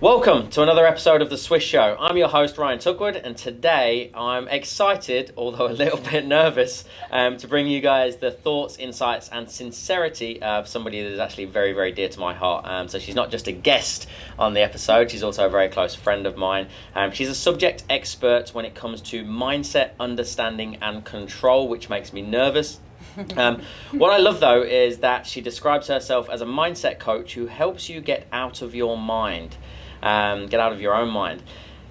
Welcome to another episode of The Swiss Show. I'm your host, Ryan Tuckwood, and today I'm excited, although a little bit nervous, to bring you guys the thoughts, insights, and sincerity of somebody that is actually very, very dear to my heart. So she's not just a guest on the episode, she's also a very close friend of mine. She's a subject expert when it comes to mindset, understanding, and control, which makes me nervous. What I love though is that she describes herself as a mindset coach who helps you get out of your mind. Get out of your own mind.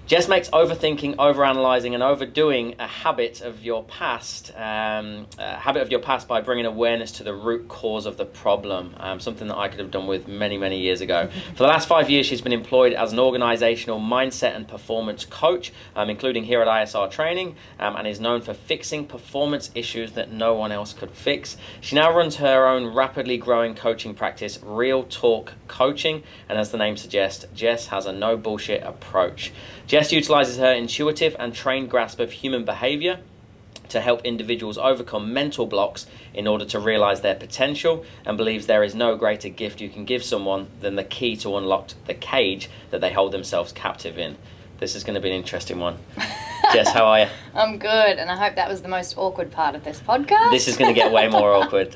Jess makes overthinking, overanalyzing, and overdoing a habit of your past. By bringing awareness to the root cause of the problem. Something that I could have done with many, many years ago. For the last 5 years, she's been employed as an organizational mindset and performance coach, including here at ISR Training, and is known for fixing performance issues that no one else could fix. She now runs her own rapidly growing coaching practice, Real Talk Coaching, and as the name suggests, Jess has a no bullshit approach. Jess utilizes her intuitive and trained grasp of human behavior to help individuals overcome mental blocks in order to realize their potential, and believes there is no greater gift you can give someone than the key to unlock the cage that they hold themselves captive in. This is going to be an interesting one. Jess, how are you? I'm good, and I hope that was the most awkward part of this podcast. This is going to get way more awkward.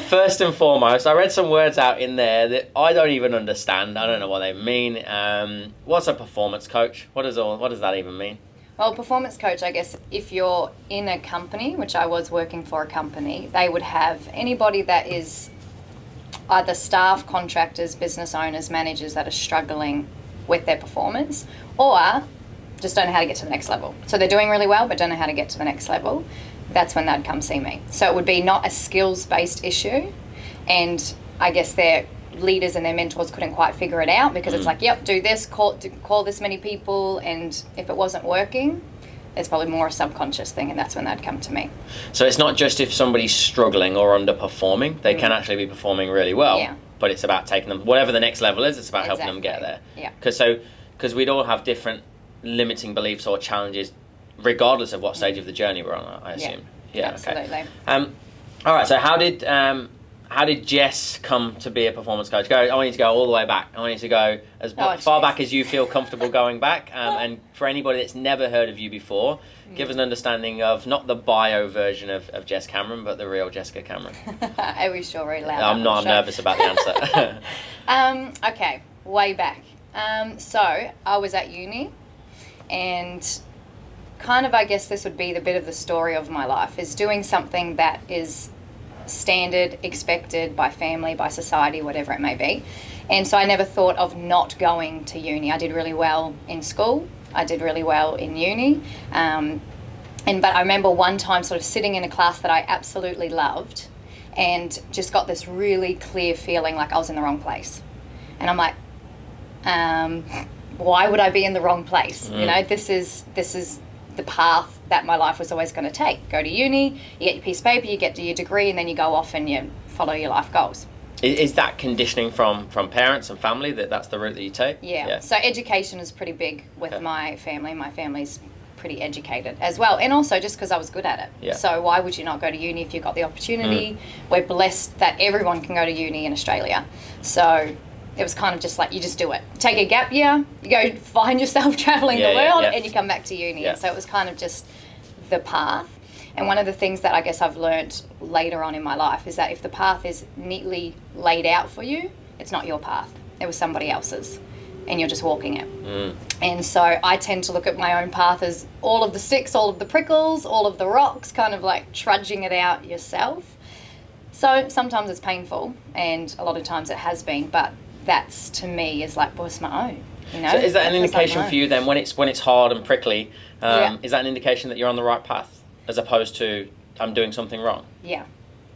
First and foremost, I read some words out in there that I don't even understand. I don't know what they mean. What's a performance coach? What does that even mean? Well, performance coach, I guess, if you're in a company, which I was working for a company, they would have anybody that is either staff, contractors, business owners, managers that are struggling with their performance, or just don't know how to get to the next level. So they're doing really well, but don't know how to get to the next level. That's when they'd come see me. So it would be not a skills-based issue, and I guess their leaders and their mentors couldn't quite figure it out because it's like, yep, do this, call this many people, and if it wasn't working, it's probably more a subconscious thing, and that's when they'd come to me. So it's not just if somebody's struggling or underperforming, they can actually be performing really well, but it's about taking them, whatever the next level is, it's about helping them get there. Yeah. Because we'd all have different limiting beliefs or challenges regardless of what stage of the journey we're on, I assume. Yeah, absolutely. Okay. All right, so how did Jess come to be a performance coach? I want you to go all the way back. I want you to go as far back as you feel comfortable going back. And for anybody that's never heard of you before, give us an understanding of not the bio version of Jess Cameron, but the real Jessica Cameron. Are we sure we're allowed? I'm nervous about the answer. Okay, way back. So I was at uni, and kind of, I guess this would be the bit of the story of my life, is doing something that is standard, expected by family, by society, whatever it may be. And so I never thought of not going to uni. I did really well in school. I did really well in uni. But I remember one time sort of sitting in a class that I absolutely loved and just got this really clear feeling like I was in the wrong place. And I'm like, why would I be in the wrong place? You know, this is the path that my life was always going to take. Go to uni, you get your piece of paper, you get your degree, and then you go off and you follow your life goals. Is that conditioning from parents and family that's the route that you take? Yeah. So education is pretty big with my family. My family's pretty educated as well, and also just because I was good at it. Yeah. So why would you not go to uni if you got the opportunity? We're blessed that everyone can go to uni in Australia. So it was kind of just like, you just do it. Take a gap year, you go find yourself traveling the world, and you come back to uni. Yeah. So it was kind of just the path. And one of the things that I guess I've learned later on in my life is that if the path is neatly laid out for you, it's not your path. It was somebody else's, and you're just walking it. And so I tend to look at my own path as all of the sticks, all of the prickles, all of the rocks, kind of like trudging it out yourself. So sometimes it's painful, and a lot of times it has been, but that's, to me, is like, well, it's my own, you know. So is that an indication for you then, when it's hard and prickly, is that an indication that you're on the right path, as opposed to I'm doing something wrong? Yeah,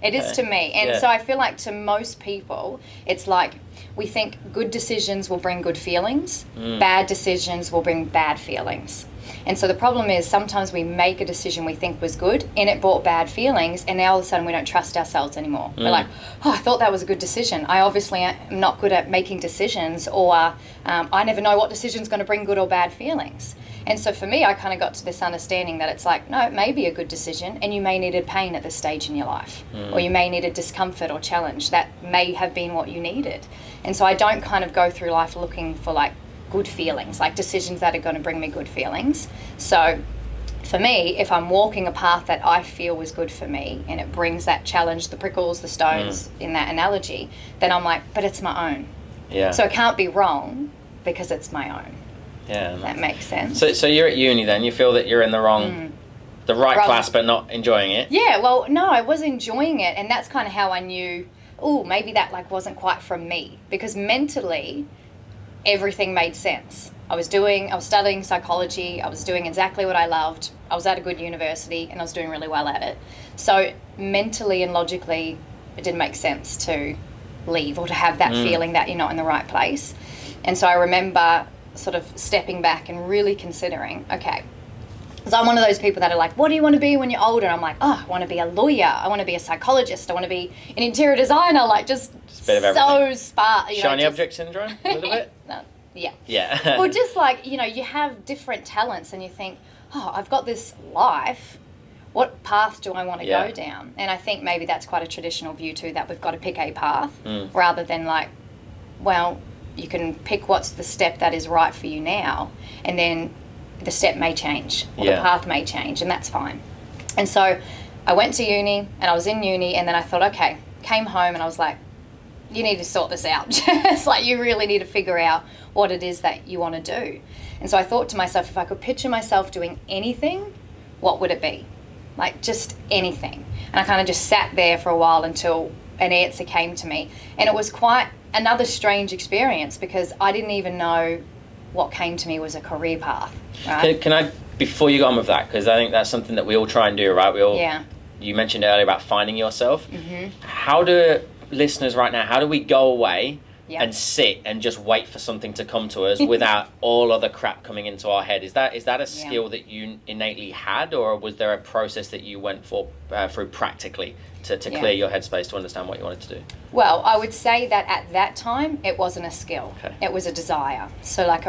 it is to me. And so I feel like to most people, it's like we think good decisions will bring good feelings, bad decisions will bring bad feelings. And so the problem is sometimes we make a decision we think was good and it brought bad feelings, and now all of a sudden we don't trust ourselves anymore. We're like, oh, I thought that was a good decision. I obviously am not good at making decisions, or I never know what decision's going to bring good or bad feelings. And so for me, I kind of got to this understanding that it's like, no, it may be a good decision, and you may need a pain at this stage in your life, or you may need a discomfort or challenge. That may have been what you needed. And so I don't kind of go through life looking for like good feelings, like decisions that are going to bring me good feelings. So for me, if I'm walking a path that I feel was good for me and it brings that challenge, the prickles, the stones in that analogy, then I'm like, but it's my own. Yeah. So it can't be wrong because it's my own. Yeah. That makes sense. So you're at uni then, you feel that you're in the right class but not enjoying it? Yeah, well, no, I was enjoying it, and that's kind of how I knew, oh, maybe that like wasn't quite from me, because mentally everything made sense. I was studying psychology, I was doing exactly what I loved, I was at a good university, and I was doing really well at it. So mentally and logically it didn't make sense to leave or to have that feeling that you're not in the right place. And so I remember sort of stepping back and really considering, okay, because I'm one of those people that are like, what do you want to be when you're older? And I'm like, oh, I want to be a lawyer, I want to be a psychologist, I want to be an interior designer, like just a bit of everything. So spark. Shiny object syndrome, a little bit? No, yeah. Yeah. Well, just like, you know, you have different talents and you think, oh, I've got this life, what path do I want to go down? And I think maybe that's quite a traditional view too, that we've got to pick a path rather than like, well, you can pick what's the step that is right for you now, and then the step may change or the path may change, and that's fine. And so I went to uni, and I was in uni, and then I thought, okay, came home and I was like, you need to sort this out. It's like you really need to figure out what it is that you want to do. And so I thought to myself, if I could picture myself doing anything, what would it be? Like just anything. And I kind of just sat there for a while until an answer came to me. And it was quite another strange experience, because I didn't even know what came to me was a career path. Right? Can I, before you go on with that, because I think that's something that we all try and do, right? You mentioned earlier about finding yourself. How do listeners right now, how do we go away and sit and just wait for something to come to us without all other crap coming into our head? Is that a skill that you innately had, or was there a process that you went through practically to clear your headspace to understand what you wanted to do? Well, I would say that at that time it wasn't a skill. Okay. It was a desire. So like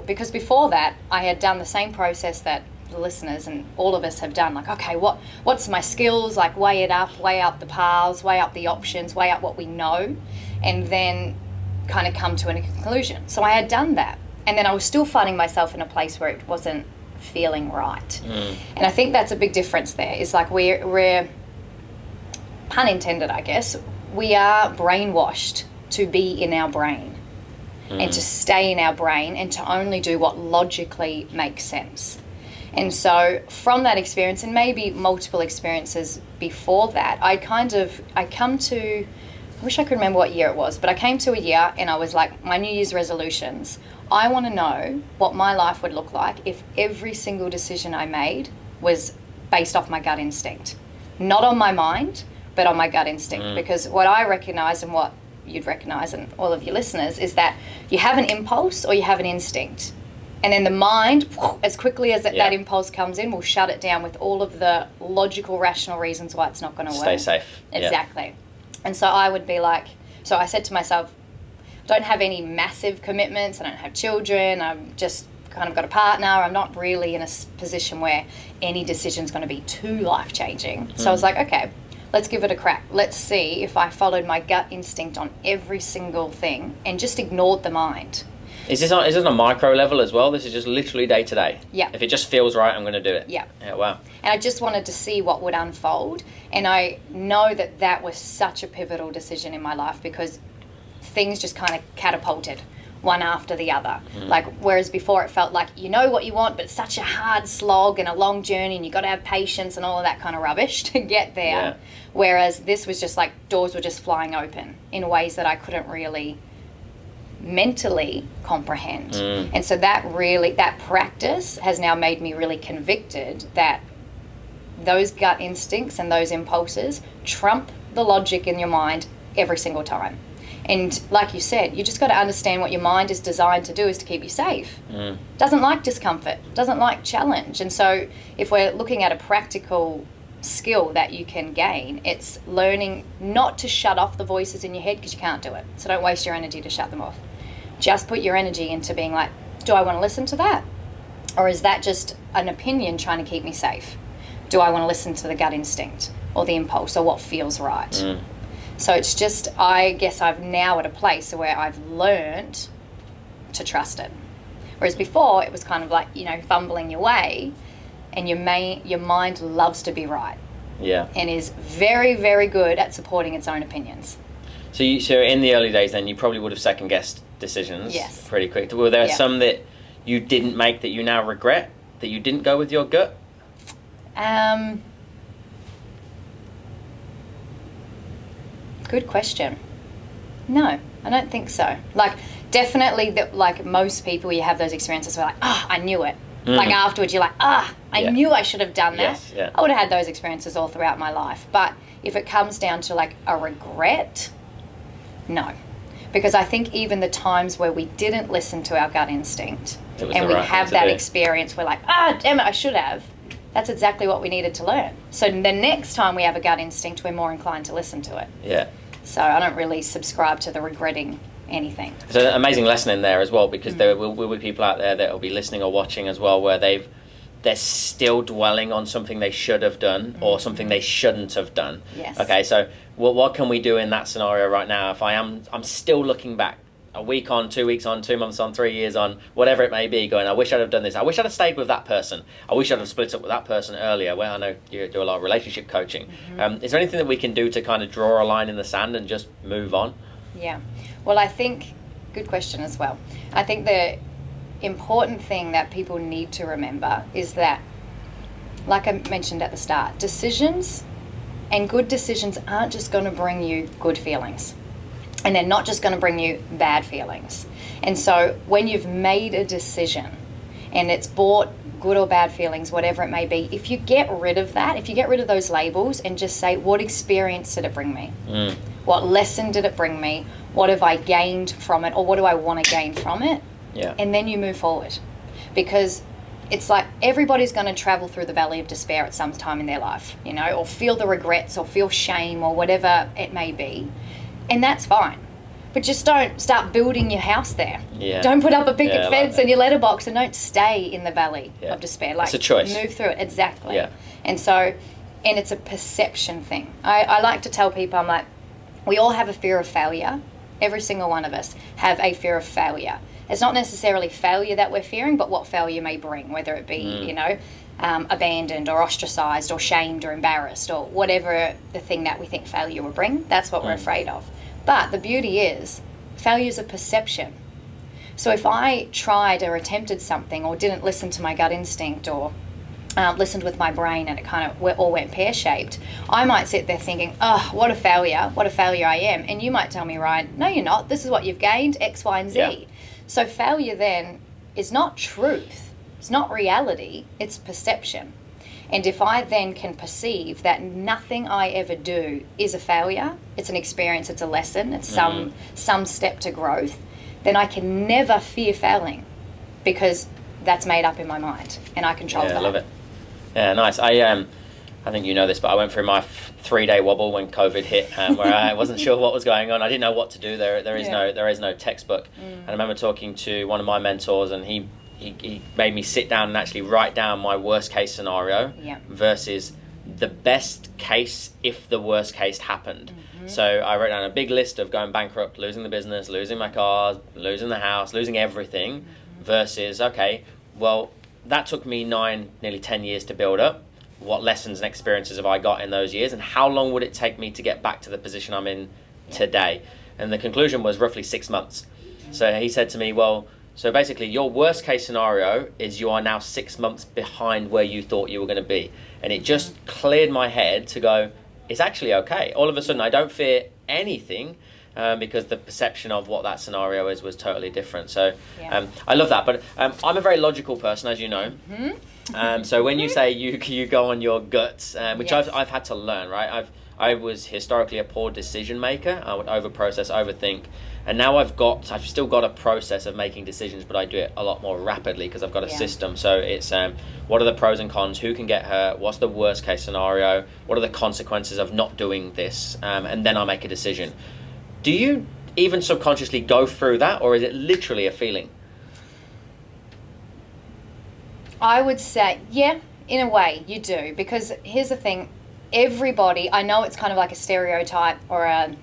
because before that I had done the same process that the listeners and all of us have done, like, okay, what's my skills, like weigh up the paths, weigh up the options, weigh up what we know, and then kind of come to a conclusion. So I had done that, and then I was still finding myself in a place where it wasn't feeling right. And I think that's a big difference there, is like we're pun intended, I guess, we are brainwashed to be in our brain and to stay in our brain and to only do what logically makes sense. And so from that experience, and maybe multiple experiences before that, I wish I could remember what year it was, but I came to a year and I was like, my New Year's resolutions, I want to know what my life would look like if every single decision I made was based off my gut instinct. Not on my mind, but on my gut instinct. Because what I recognize, and what you'd recognize, and all of your listeners, is that you have an impulse or you have an instinct. And then the mind, as quickly as that impulse comes in, will shut it down with all of the logical, rational reasons why it's not going to work. Stay safe. Exactly. Yeah. And so I would be like, so I said to myself, I don't have any massive commitments, I don't have children, I've just kind of got a partner, I'm not really in a position where any decision's going to be too life-changing. So I was like, okay, let's give it a crack. Let's see if I followed my gut instinct on every single thing and just ignored the mind. Is this on a micro level as well? This is just literally day to day? Yeah. If it just feels right, I'm going to do it? Yeah. Yeah, wow. And I just wanted to see what would unfold. And I know that was such a pivotal decision in my life, because things just kind of catapulted one after the other. Like, whereas before it felt like you know what you want, but it's such a hard slog and a long journey, and you got to have patience and all of that kind of rubbish to get there. Yeah. Whereas this was just like doors were just flying open in ways that I couldn't really mentally comprehend. And so that practice has now made me really convicted that those gut instincts and those impulses trump the logic in your mind every single time. And like you said, you just got to understand what your mind is designed to do is to keep you safe. Doesn't like discomfort, doesn't like challenge. And so if we're looking at a practical skill that you can gain, it's learning not to shut off the voices in your head, because you can't do it. So don't waste your energy to shut them off. Just put your energy into being like, do I want to listen to that? Or is that just an opinion trying to keep me safe? Do I want to listen to the gut instinct or the impulse or what feels right? So it's just, I guess I'm now at a place where I've learned to trust it. Whereas before it was kind of like, you know, fumbling your way, and your mind loves to be right. Yeah. And is very, very good at supporting its own opinions. So in the early days then, you probably would have second guessed decisions pretty quick. Were there some that you didn't make that you now regret, that you didn't go with your gut? Good question. No, I don't think so. Like, definitely, like most people, you have those experiences where like, I knew it. Like afterwards, you're like, I knew I should have done that. Yes, yeah. I would have had those experiences all throughout my life. But if it comes down to like a regret, no. Because I think even the times where we didn't listen to our gut instinct and we have that experience, we're like, damn it, I should have. That's exactly what we needed to learn. So the next time we have a gut instinct, we're more inclined to listen to it. Yeah. So I don't really subscribe to the regretting anything. It's an amazing lesson in there as well, because there will be people out there that will be listening or watching as well, where they're still dwelling on something they should have done or something they shouldn't have done. Yes. Okay, so what can we do in that scenario right now? If I'm still looking back, a week on, 2 weeks on, 2 months on, 3 years on, whatever it may be, going, I wish I'd have done this. I wish I'd have stayed with that person. I wish I'd have split up with that person earlier. Well, I know you do a lot of relationship coaching. Is there anything that we can do to kind of draw a line in the sand and just move on? Yeah. Well, I think, good question as well. I think the important thing that people need to remember is that, like I mentioned at the start, decisions and good decisions aren't just going to bring you good feelings. And they're not just going to bring you bad feelings. And so when you've made a decision and it's brought good or bad feelings, whatever it may be, if you get rid of that, if you get rid of those labels and just say, what experience did it bring me? What lesson did it bring me? What have I gained from it? Or what do I want to gain from it? Yeah. And then you move forward. Because it's like everybody's going to travel through the valley of despair at some time in their life, you know, or feel the regrets or feel shame or whatever it may be. And that's fine. But just don't start building your house there. Yeah. Don't put up a picket fence and your letterbox, and don't stay in the valley of despair. Like, it's a choice. Move through it. Exactly. Yeah. And so, and it's a perception thing. I like to tell people, I'm like, we all have a fear of failure. Every single one of us have a fear of failure. It's not necessarily failure that we're fearing, but what failure may bring, whether it be, you know, abandoned or ostracized or shamed or embarrassed or whatever the thing that we think failure will bring. That's what we're afraid of. But the beauty is, failure is a perception. So if I tried or attempted something or didn't listen to my gut instinct or listened with my brain and it kind of all went pear-shaped, I might sit there thinking, what a failure I am. And you might tell me, Ryan, no, you're not. This is what you've gained, X, Y, and Z. Yeah. So failure then is not truth. It's not reality. It's perception. And if I then can perceive that nothing I ever do is a failure, it's an experience, it's a lesson, it's some step to growth, then I can never fear failing, because that's made up in my mind and I control that. I love it. Yeah, nice. I think you know this, but I went through my 3-day wobble when COVID hit, where I wasn't sure what was going on. I didn't know what to do. There is no textbook. And I remember talking to one of my mentors, and he made me sit down and actually write down my worst case scenario versus the best case if the worst case happened. So I wrote down a big list of going bankrupt, losing the business, losing my cars, losing the house, losing everything, versus, okay, well, that took me nearly 10 years to build up. What lessons and experiences have I got in those years, and how long would it take me to get back to the position I'm in today? And the conclusion was roughly 6 months. So he said to me, well, so basically your worst case scenario is you are now 6 months behind where you thought you were going to be. And it just cleared my head to go, it's actually okay. All of a sudden I don't fear anything, because the perception of what that scenario is was totally different. So I love that. But I'm a very logical person, as you know. So when you say you go on your guts, which I've had to learn, right? I was historically a poor decision maker. I would over-process, overthink. And now I've still got a process of making decisions, but I do it a lot more rapidly because I've got a system. So it's what are the pros and cons? Who can get hurt? What's the worst case scenario? What are the consequences of not doing this? And then I make a decision. Do you even subconsciously go through that, or is it literally a feeling? I would say, yeah, in a way you do. Because here's the thing, everybody, I know it's kind of like a stereotype or a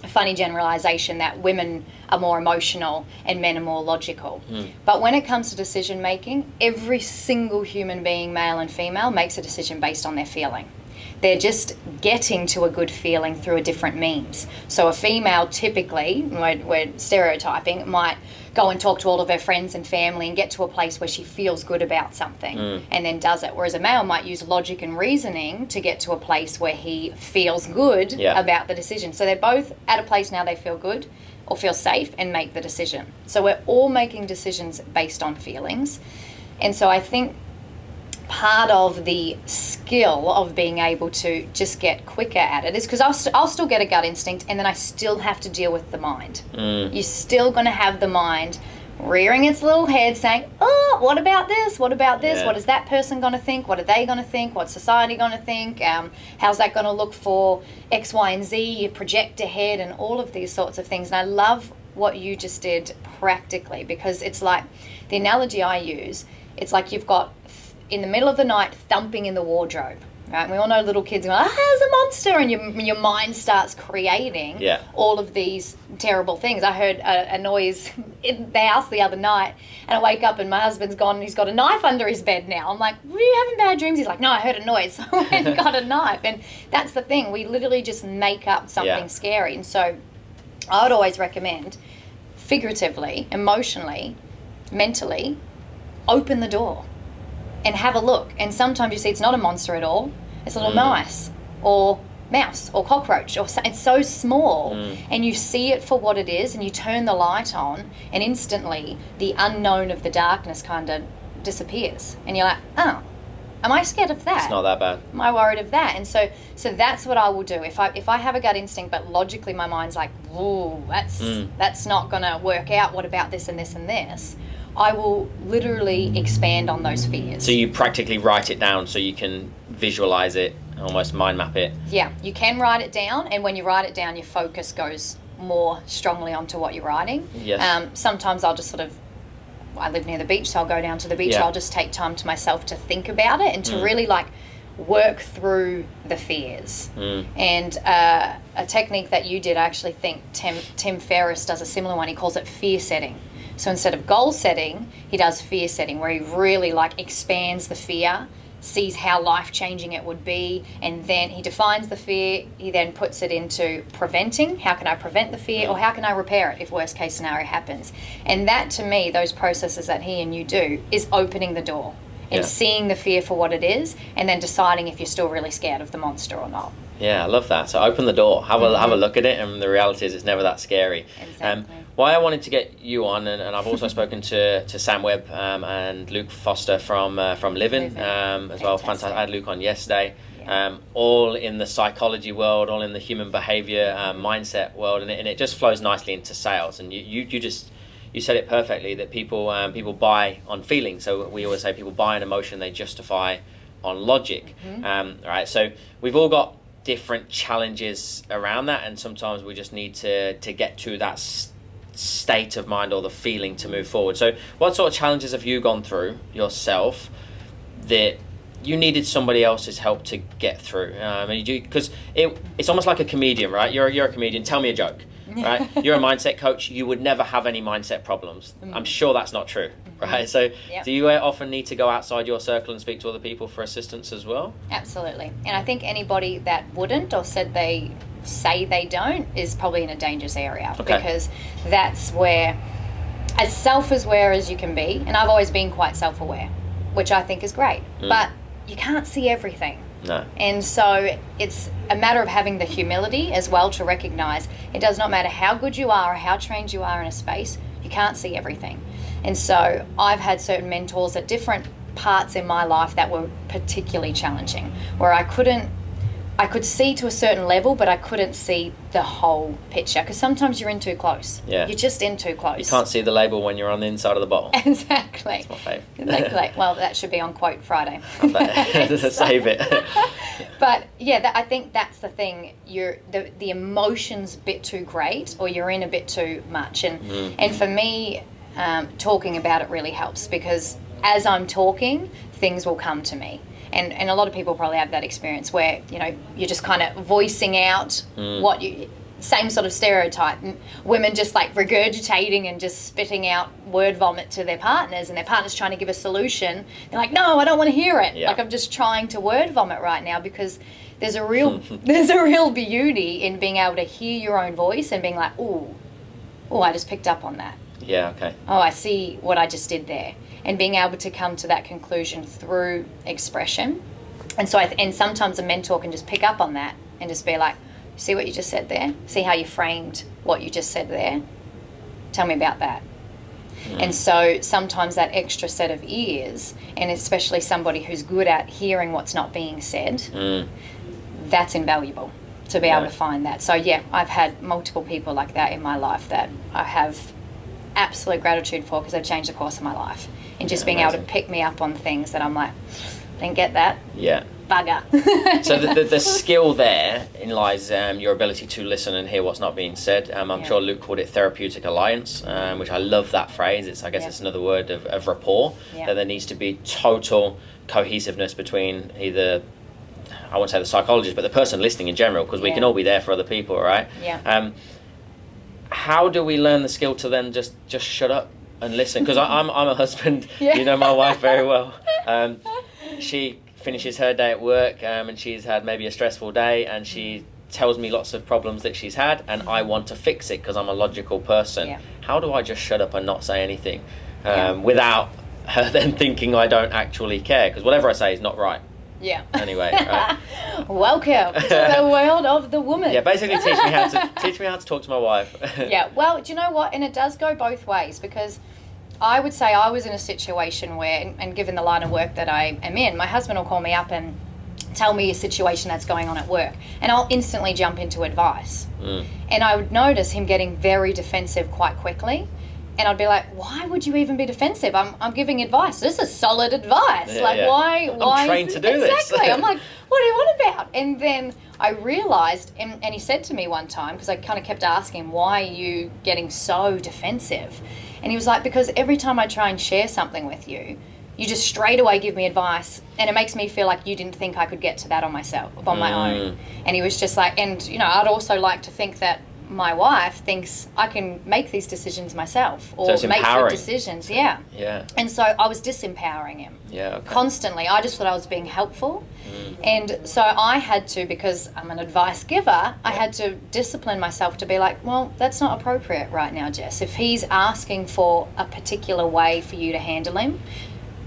funny generalization that women are more emotional and men are more logical. But when it comes to decision making, every single human being, male and female, makes a decision based on their feeling. They're just getting to a good feeling through a different means. So a female typically, we're stereotyping, might go and talk to all of her friends and family and get to a place where she feels good about something and then does it. Whereas a male might use logic and reasoning to get to a place where he feels good about the decision. So they're both at a place now they feel good or feel safe and make the decision. So we're all making decisions based on feelings. And so I think part of the skill of being able to just get quicker at it is because I'll still get a gut instinct and then I still have to deal with the mind. You're still going to have the mind rearing its little head saying, oh, what about this? What about this? What is that person going to think? What are they going to think? What's society going to think? How's that going to look for X, Y, and Z? You project ahead and all of these sorts of things. And I love what you just did practically because it's like the analogy I use, it's like you've got in the middle of the night thumping in the wardrobe, right? And we all know little kids go, there's a monster, and your mind starts creating all of these terrible things. I heard a noise in the house the other night, and I wake up and my husband's gone and he's got a knife under his bed now. I'm like, were you having bad dreams? He's like, no, I heard a noise. So I went and got a knife. And that's the thing. We literally just make up something scary. And so I would always recommend, figuratively, emotionally, mentally, open the door and have a look. And sometimes you see it's not a monster at all. It's a little mice or mouse or cockroach, or it's so small, and you see it for what it is, and you turn the light on, and instantly the unknown of the darkness kind of disappears. And you're like, oh, am I scared of that? It's not that bad. Am I worried of that? And so that's what I will do. If I have a gut instinct, but logically my mind's like, ooh, that's not going to work out. What about this and this and this? I will literally expand on those fears. So you practically write it down so you can visualize it, almost mind map it. Yeah, you can write it down, and when you write it down, your focus goes more strongly onto what you're writing. Yes. Sometimes I'll just I live near the beach, so I'll go down to the beach. I'll just take time to myself to think about it and to really work through the fears. And a technique that you did, I actually think Tim Ferriss does a similar one. He calls it fear setting. So instead of goal setting, he does fear setting, where he really expands the fear, sees how life-changing it would be, and then he defines the fear. He then puts it into preventing. How can I prevent the fear, or how can I repair it if worst-case scenario happens? And that, to me, those processes that he and you do, is opening the door and seeing the fear for what it is, and then deciding if you're still really scared of the monster or not. Yeah, I love that. So open the door, have a look at it, and the reality is it's never that scary. Exactly. Why I wanted to get you on, and I've also spoken to Sam Webb and Luke Foster from Living as well. Fantastic. I had Luke on yesterday. All in the psychology world, all in the human behaviour mindset world, and it just flows nicely into sales. And you said it perfectly, that people buy on feeling. So we always say people buy an emotion, they justify on logic. Right. So we've all got different challenges around that, and sometimes we just need to get to that state of mind or the feeling to move forward. So what sort of challenges have you gone through yourself that you needed somebody else's help to get through? Because it's almost like a comedian, right? You're a comedian. Tell me a joke, right? You're a mindset coach. You would never have any mindset problems. I'm sure that's not true, right? So do you often need to go outside your circle and speak to other people for assistance as well? Absolutely. And I think anybody that wouldn't, or said they say they don't, is probably in a dangerous area. Because that's where, as self-aware as you can be, and I've always been quite self-aware, which I think is great, but you can't see everything. No. And so it's a matter of having the humility as well to recognize it does not matter how good you are or how trained you are in a space, you can't see everything. And so I've had certain mentors at different parts in my life that were particularly challenging, where I couldn't I could see to a certain level, but I couldn't see the whole picture, because sometimes you're in too close. Yeah. You're just in too close. You can't see the label when you're on the inside of the bottle. Exactly. That's my favourite. Exactly. Well, that should be on Quote Friday. Save it. But yeah, I think that's the thing. The emotion's a bit too great, or you're in a bit too much. And for me, talking about it really helps, because as I'm talking, things will come to me. And a lot of people probably have that experience where, you know, you're just kind of voicing out what you, same sort of stereotype, women just like regurgitating and just spitting out word vomit to their partners, and their partner's trying to give a solution. They're like, no, I don't want to hear it. Yeah. Like, I'm just trying to word vomit right now, because there's a real beauty in being able to hear your own voice and being like, oh, I just picked up on that. Yeah, okay. Oh, I see what I just did there. And being able to come to that conclusion through expression. And so, and sometimes a mentor can just pick up on that and just be like, see what you just said there? See how you framed what you just said there? Tell me about that. And so sometimes that extra set of ears, and especially somebody who's good at hearing what's not being said, that's invaluable to be able to find that. So yeah, I've had multiple people like that in my life that I have absolute gratitude for, because they've changed the course of my life. And just being able to pick me up on things that I'm like, didn't get that. Yeah. Bugger. So the skill there lies your ability to listen and hear what's not being said. I'm sure Luke called it therapeutic alliance, which I love that phrase. I guess it's another word of rapport, that there needs to be total cohesiveness between either, I won't say the psychologist, but the person listening in general, because we can all be there for other people, right? Yeah. How do we learn the skill to then just shut up and listen? Because I'm a husband. You know my wife very well. She finishes her day at work, and she's had maybe a stressful day, and she tells me lots of problems that she's had, and I want to fix it because I'm a logical person. How do I just shut up and not say anything without her then thinking I don't actually care? Because whatever I say is not right. Yeah. Anyway, right. Welcome to the world of the woman. Yeah, basically teach me how to talk to my wife. Yeah. Well, do you know what? And it does go both ways, because I would say I was in a situation where, and given the line of work that I am in, my husband will call me up and tell me a situation that's going on at work, and I'll instantly jump into advice. And I would notice him getting very defensive quite quickly. And I'd be like, why would you even be defensive? I'm giving advice. This is solid advice. Why? I'm trained to do this. Exactly. I'm like, what do you want about? And then I realised, and he said to me one time, because I kind of kept asking him, why are you getting so defensive? And he was like, because every time I try and share something with you, you just straight away give me advice, and it makes me feel like you didn't think I could get to that on my own. And he was just like, and you know, I'd also like to think that my wife thinks I can make these decisions myself, or make good decisions. Yeah. And so I was disempowering him. Constantly. I just thought I was being helpful. And so I had to, because I'm an advice giver, I had to discipline myself to be like, well, that's not appropriate right now, Jess. If he's asking for a particular way for you to handle him,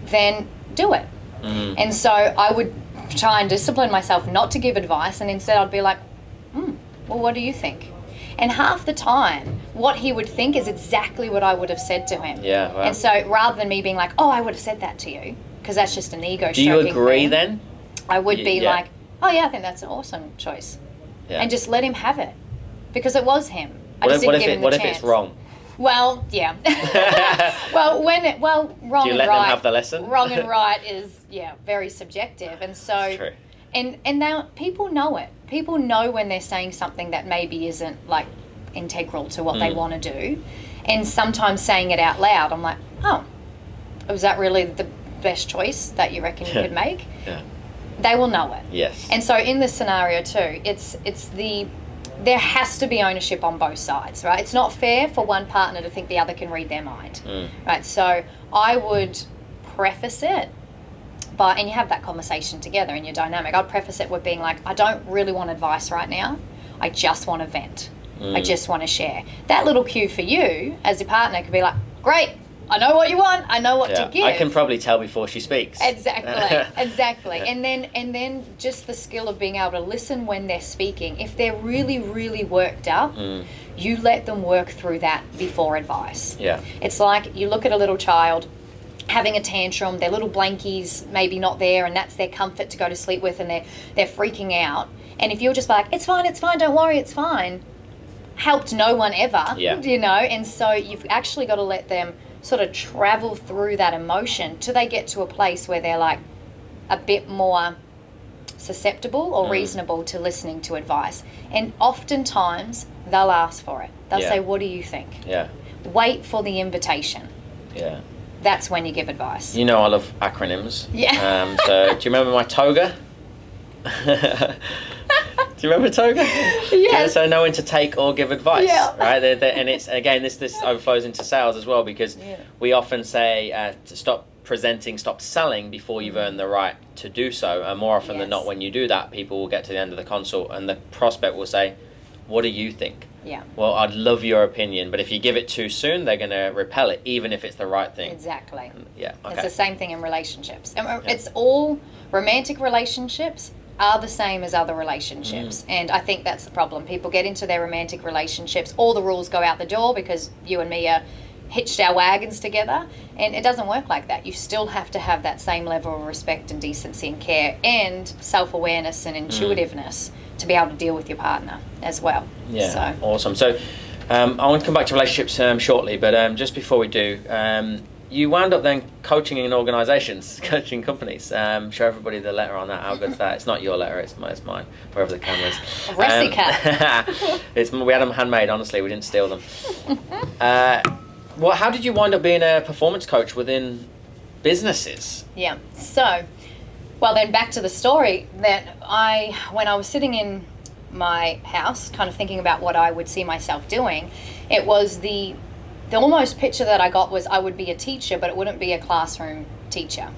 then do it. And so I would try and discipline myself not to give advice, and instead I'd be like, well, what do you think? And half the time, what he would think is exactly what I would have said to him. And so rather than me being like, oh, I would have said that to you, because that's just an ego stroking. Do you agree then? I would be like, oh yeah, I think that's an awesome choice. And just let him have it, because it was him. I just didn't give him the chance. What if it's wrong? Well, yeah. wrong Do you let and right. them have the lesson? Wrong and right is very subjective, and so. True. And now people know it. People know when they're saying something that maybe isn't like integral to what they want to do. And sometimes saying it out loud, I'm like, oh, was that really the best choice that you reckon you could make? They will know it. Yes. And so in this scenario too, there has to be ownership on both sides, right? It's not fair for one partner to think the other can read their mind, right? So I would preface it. And you have that conversation together in your dynamic. I'd preface it with being like, I don't really want advice right now. I just want to vent. I just want to share. That little cue for you as your partner could be like, great, I know what you want. I know what to give. I can probably tell before she speaks. Exactly. And then just the skill of being able to listen when they're speaking. If they're really, really worked up, you let them work through that before advice. It's like you look at a little child having a tantrum, their little blankies maybe not there, and that's their comfort to go to sleep with, and they're freaking out. And if you're just like, it's fine, don't worry, it's fine, helped no one ever, you know. And so you've actually got to let them sort of travel through that emotion till they get to a place where they're like a bit more susceptible or reasonable to listening to advice. And oftentimes they'll ask for it. They'll say, what do you think? Wait for the invitation. That's when you give advice. You know I love acronyms. So do you remember my toga? Do you remember toga? Yes. So know when to take or give advice, right? And it's, again, this overflows into sales as well, because we often say to stop presenting, stop selling before you've earned the right to do so. And more often than not, when you do that, people will get to the end of the consult and the prospect will say, what do you think? Well, I'd love your opinion, but if you give it too soon, they're going to repel it, even if it's the right thing. Exactly. Okay. It's the same thing in relationships. And it's all romantic relationships are the same as other relationships. And I think that's the problem. People get into their romantic relationships, all the rules go out the door because you and me are hitched our wagons together, and it doesn't work like that. You still have to have that same level of respect and decency and care and self-awareness and intuitiveness to be able to deal with your partner as well. Awesome. So I want to come back to relationships shortly, but just before we do, you wound up then coaching in organisations, coaching companies. Show everybody the letter on that. How good's that? It's not your letter, it's mine, wherever the camera is. We had them handmade, honestly. We didn't steal them. How did you wind up being a performance coach within businesses? So, well, then back to the story that when I was sitting in my house, kind of thinking about what I would see myself doing, it was the almost picture that I got was I would be a teacher, but it wouldn't be a classroom teacher.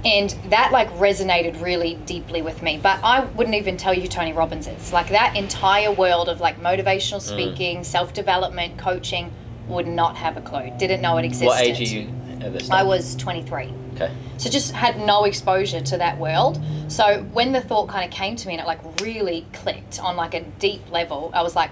And that like resonated really deeply with me. But I wouldn't even tell you who Tony Robbins is. Like that entire world of like motivational speaking, self-development, coaching, would not have a clue. Didn't know it existed. What age are you at this time? I was 23. Okay. So just had no exposure to that world. So when the thought kind of came to me and it like really clicked on like a deep level, I was like,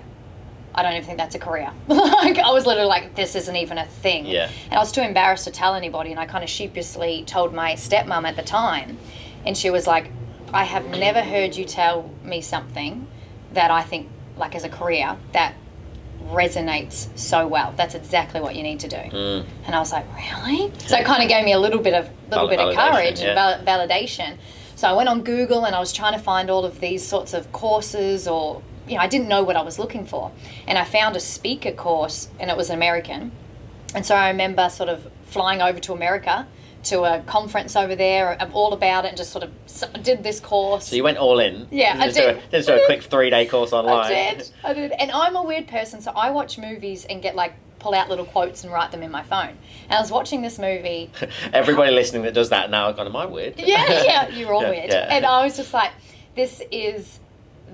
I don't even think that's a career. Like I was literally like, this isn't even a thing. And I was too embarrassed to tell anybody, and I kind of sheepishly told my stepmom at the time, and she was like, I have never heard you tell me something that I think like as a career that resonates so well. That's exactly what you need to do. And I was like, really? So it kind of gave me a little bit of courage and validation. So I went on Google and I was trying to find all of these sorts of courses, or I didn't know what I was looking for, and I found a speaker course, and it was American. And so I remember sort of flying over to America to a conference over there, all about it, and just sort of did this course. So you went all in. I did. Didn't do a quick 3-day course online. I did. And I'm a weird person, so I watch movies and get like, pull out little quotes and write them in my phone. And I was watching this movie. Everybody listening that does that now are going, am I weird? You're all weird. And I was just like, this is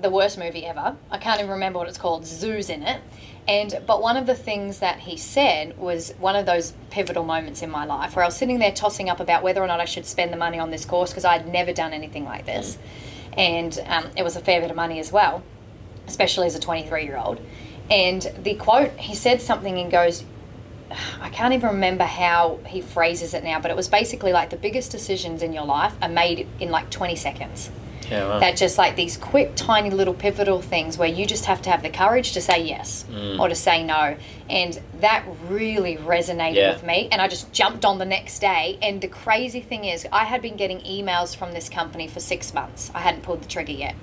the worst movie ever. I can't even remember what it's called. Zoo's in it. But one of the things that he said was one of those pivotal moments in my life where I was sitting there tossing up about whether or not I should spend the money on this course, because I'd never done anything like this. And it was a fair bit of money as well, especially as a 23-year-old. And the quote, he said something and goes, I can't even remember how he phrases it now, but it was basically like the biggest decisions in your life are made in like 20 seconds. That just like these quick, tiny little pivotal things where you just have to have the courage to say yes or to say no. And that really resonated with me. And I just jumped on the next day. And the crazy thing is, I had been getting emails from this company for 6 months. I hadn't pulled the trigger yet.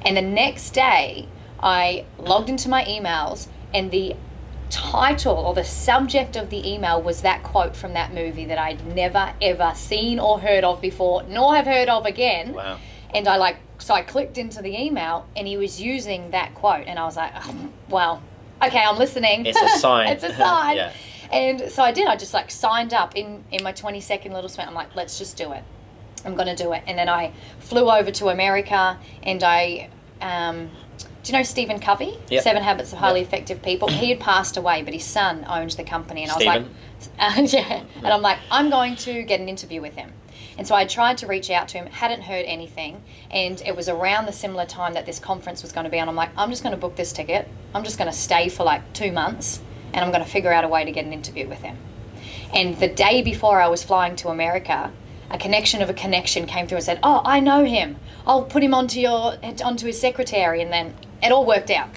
And the next day, I logged into my emails, and the title or the subject of the email was that quote from that movie that I'd never, ever seen or heard of before, nor have heard of again. Wow. And I clicked into the email, and he was using that quote, and I was like, oh, well, okay, I'm listening. It's a sign. It's a sign. And so I did. I just signed up in my 20-second little sprint. I'm like, let's just do it. I'm going to do it. And then I flew over to America, and I, do you know Stephen Covey? 7 Habits of Highly Effective People. He had passed away, but his son owned the company, and I was like, and I'm like, I'm going to get an interview with him. And so I tried to reach out to him, hadn't heard anything, and it was around the similar time that this conference was going to be on. I'm like, I'm just going to book this ticket. I'm just going to stay for like 2 months, and I'm going to figure out a way to get an interview with him. And the day before I was flying to America, a connection of a connection came through and said, oh, I know him. I'll put him onto his secretary. And then it all worked out.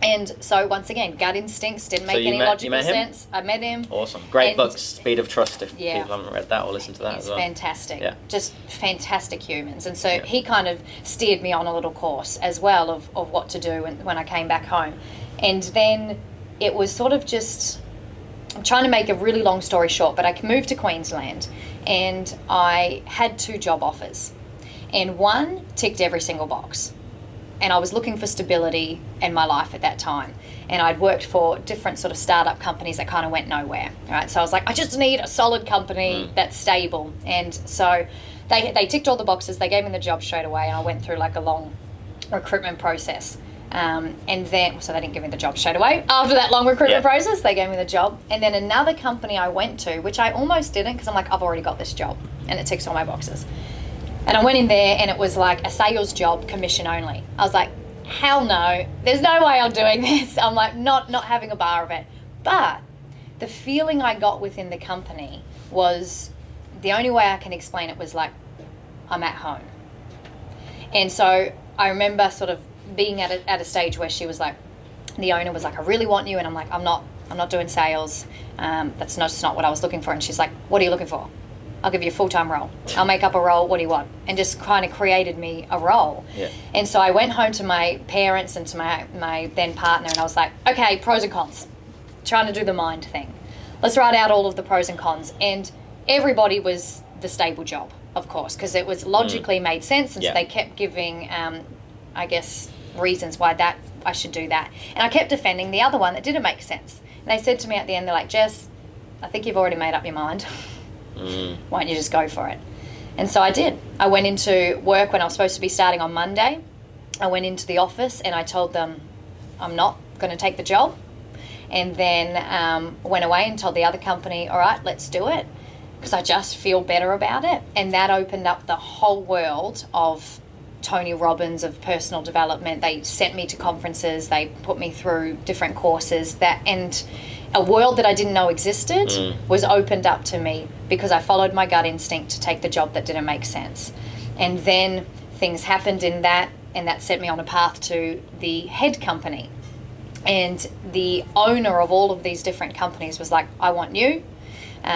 And so once again, gut instincts didn't make any logical sense. I met him. Awesome. Great book, Speed of Trust, if people haven't read that or listened to that as well. It's fantastic. Yeah. Just fantastic humans. And so he kind of steered me on a little course as well of what to do when I came back home. And then it was sort of just, I'm trying to make a really long story short, but I moved to Queensland and I had 2 job offers. And one ticked every single box. And I was looking for stability in my life at that time. And I'd worked for different sort of startup companies that kind of went nowhere. Right? So I was like, I just need a solid company that's stable. And so they ticked all the boxes. They gave me the job straight away. And I went through like a long recruitment process. And then, so they didn't give me the job straight away. After that long recruitment process, they gave me the job. And then another company I went to, which I almost didn't, because I'm like, I've already got this job and it ticks all my boxes. And I went in there and it was like a sales job, commission only. I was like, hell no, there's no way I'm doing this. I'm like, not having a bar of it. But the feeling I got within the company was, the only way I can explain it was like, I'm at home. And so I remember sort of being at a stage where she was like, the owner was like, I really want you. And I'm like, I'm not doing sales. That's just not what I was looking for. And she's like, what are you looking for? I'll give you a full-time role. I'll make up a role. What do you want? And just kind of created me a role. Yeah. And so I went home to my parents and to my then partner, and I was like, okay, pros and cons. Trying to do the mind thing. Let's write out all of the pros and cons. And everybody was the stable job, of course, because it was logically made sense. And so they kept giving, I guess, reasons why that I should do that. And I kept defending the other one that didn't make sense. And they said to me at the end, they're like, Jess, I think you've already made up your mind. Why don't you just go for it? And so I did. I went into work when I was supposed to be starting on Monday. I went into the office and I told them I'm not going to take the job. And then went away and told the other company, all right, let's do it, because I just feel better about it. And that opened up the whole world of Tony Robbins, of personal development. They sent me to conferences. They put me through different courses, and a world that I didn't know existed was opened up to me because I followed my gut instinct to take the job that didn't make sense. And then things happened in that, and that set me on a path to the head company. And the owner of all of these different companies was like, I want you.